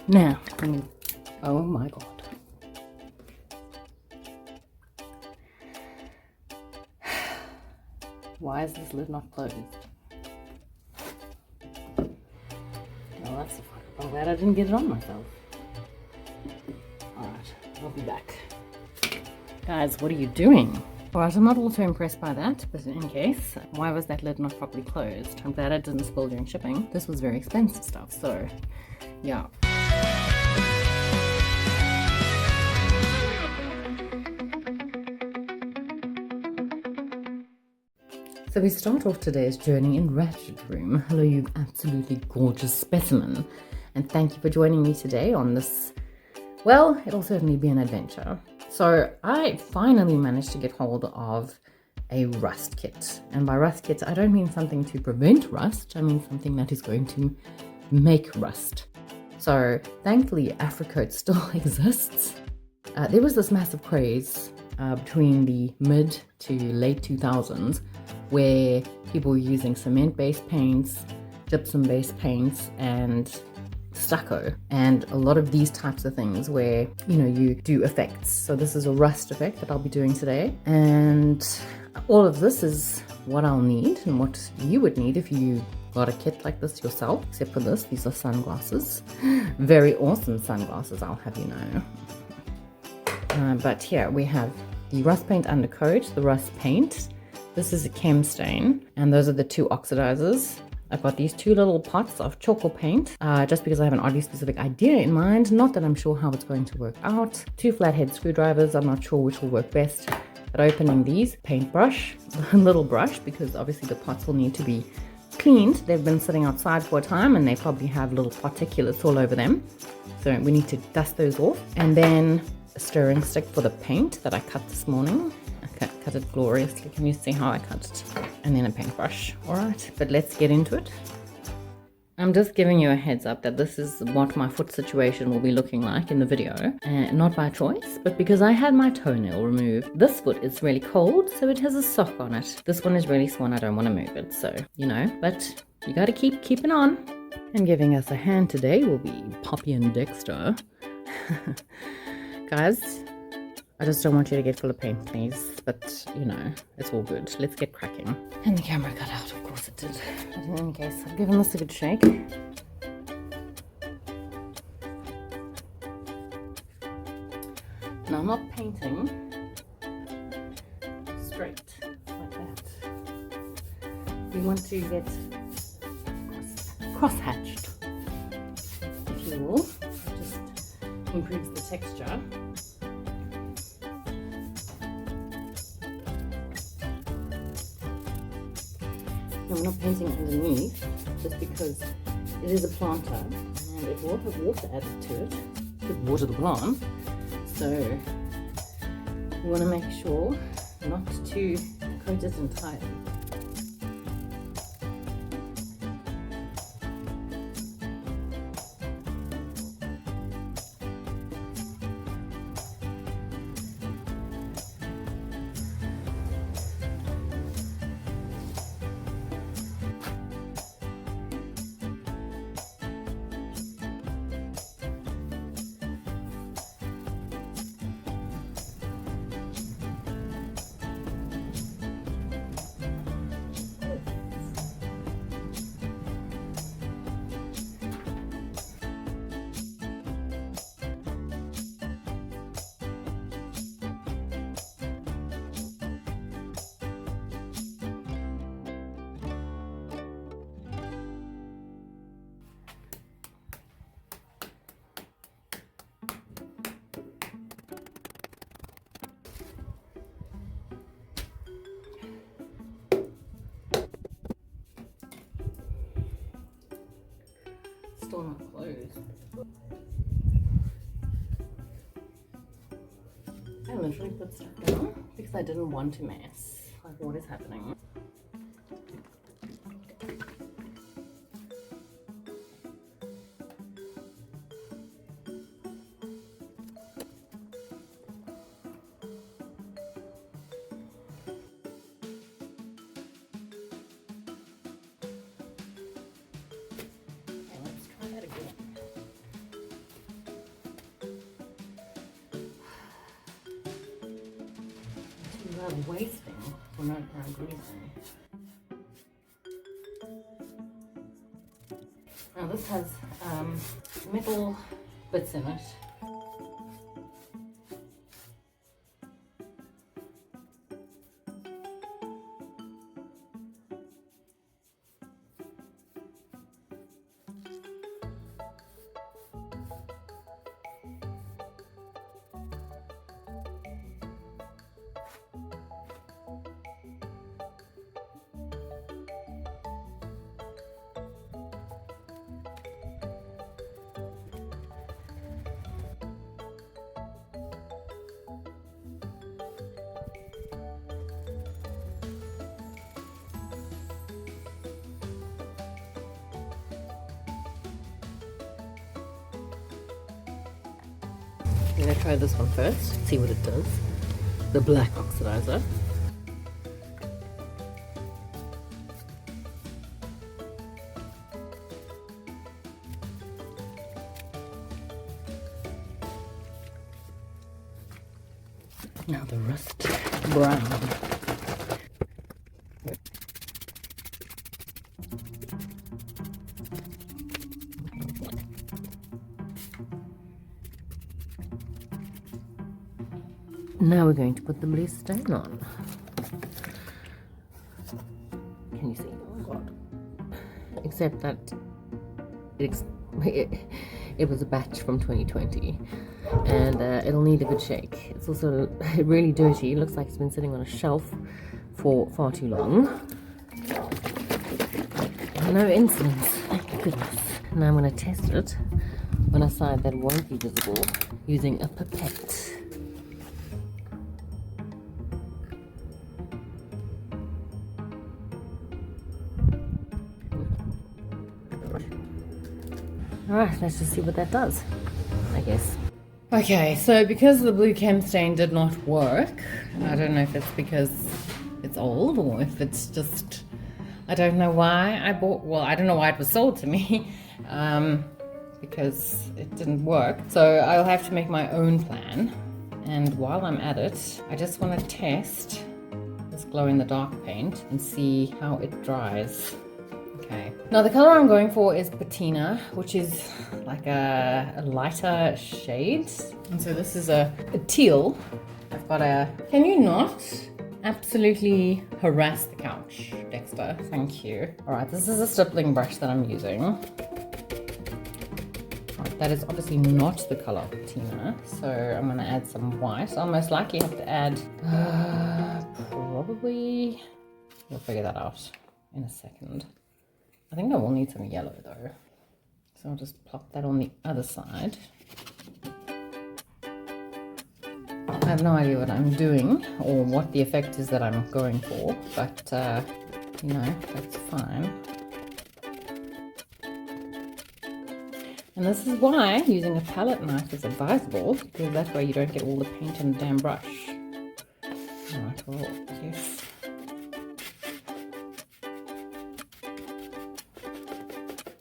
Now, oh my god. Why is this lid not closed? Well, that's a fuck. I'm glad I didn't get it on myself. Alright, I'll be back. Guys, what are you doing? Alright, I'm not also impressed by that, but in case, why was that lid not properly closed? I'm glad it didn't spill during shipping. This was very expensive stuff, so yeah. So we start off today's journey in Ratchet Room. Hello, you absolutely gorgeous specimen. And thank you for joining me today on this, well, it'll certainly be an adventure. So I finally managed to get hold of a rust kit. And by rust kit, I don't mean something to prevent rust. I mean something that is going to make rust. So thankfully, Africote still exists. There was this massive craze between the mid to late 2000s where people were using cement-based paints, gypsum-based paints, and stucco, and a lot of these types of things where, you know, you do effects. So this is a rust effect that I'll be doing today, and all of this is what I'll need and what you would need if you got a kit like this yourself, except for this. These are sunglasses. Very awesome sunglasses, I'll have you know. But here we have the rust paint undercoat, the rust paint. This is a chem stain, and those are the two oxidizers. I've got these two little pots of charcoal paint, just because I have an oddly specific idea in mind, not that I'm sure how it's going to work out. Two flathead screwdrivers, I'm not sure which will work best. But opening these, paintbrush, a little brush, because obviously the pots will need to be cleaned. They've been sitting outside for a time and they probably have little particulates all over them. So we need to dust those off. And then a stirring stick for the paint that I cut this morning. Cut it gloriously. Can you see how I cut it? And then a paintbrush. Alright, but let's get into it. I'm just giving you a heads up that this is what my foot situation will be looking like in the video. Not by choice, but because I had my toenail removed. This foot is really cold, so it has a sock on it. This one is really sore and I don't want to move it, so, you know, but you gotta keep keeping on. And giving us a hand today will be Poppy and Dexter. Guys, I just don't want you to get full of paint, please. But, you know, it's all good. Let's get cracking. And the camera cut out, of course it did. But in any case, I've given this a good shake. Now, I'm not painting straight like that. We want to get cross-hatched, if you will. It just improves the texture. I'm not painting underneath just because it is a planter and it will have water added to it to water the plant. So you want to make sure not to coat it entirely. Still not closed. I literally put stuff down because I didn't want to mess. Like, what is happening? love wasting for no apparent reason. Now this has metal bits in it. I'm going to try this one first, see what it does. The black oxidizer. Now the rust brown. Now we're going to put the blue stain on. Can you see? Oh god. Except that it was a batch from 2020 and it'll need a good shake. It's also really dirty. It looks like it's been sitting on a shelf for far too long. No incidents, thank goodness. Now I'm going to test it on a side that won't be visible using a pipette. Alright, let's just see what that does, I guess. Okay, so because the blue chem stain did not work, I don't know if it's because it's old or if it's just, I don't know why I bought, well, I don't know why it was sold to me, because it didn't work. So I'll have to make my own plan. And while I'm at it, I just want to test this glow-in-the-dark paint and see how it dries. Okay, now the color I'm going for is Patina, which is like a lighter shade. And so this is a teal. I've got a, can you not absolutely harass the couch, Dexter? Thank you. All right, this is a stippling brush that I'm using. All right, that is obviously not the color of Patina, so I'm gonna add some white. I'll most likely have to add, probably, we'll figure that out in a second. I think I will need some yellow though. So I'll just plop that on the other side. I have no idea what I'm doing or what the effect is that I'm going for, but you know, that's fine. And this is why using a palette knife is advisable, because that way you don't get all the paint in the damn brush. Alright, well, yes.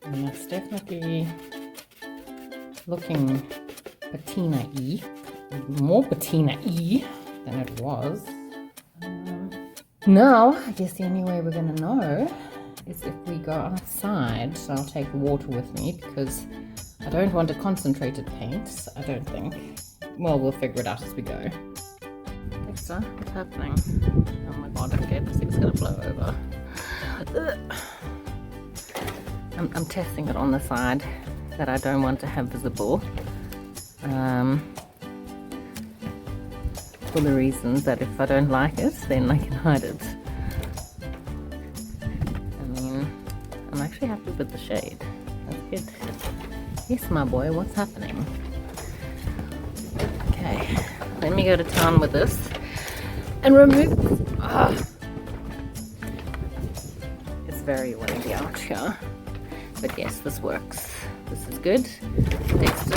And that's definitely looking patina-y, more patina-y than it was. Now, I guess the only way we're going to know is if we go outside. So I'll take the water with me because I don't want a concentrated paint, I don't think. Well, we'll figure it out as we go. Dexter, what's happening? Oh my god, okay, this thing's going to blow over. I'm testing it on the side that I don't want to have visible, for the reasons that if I don't like it, then I can hide it. I mean, I'm actually happy with the shade. That's good. Yes, my boy, what's happening? Okay, let me go to town with this and remove. It's very windy out here. But yes, this works. This is good. Dexter,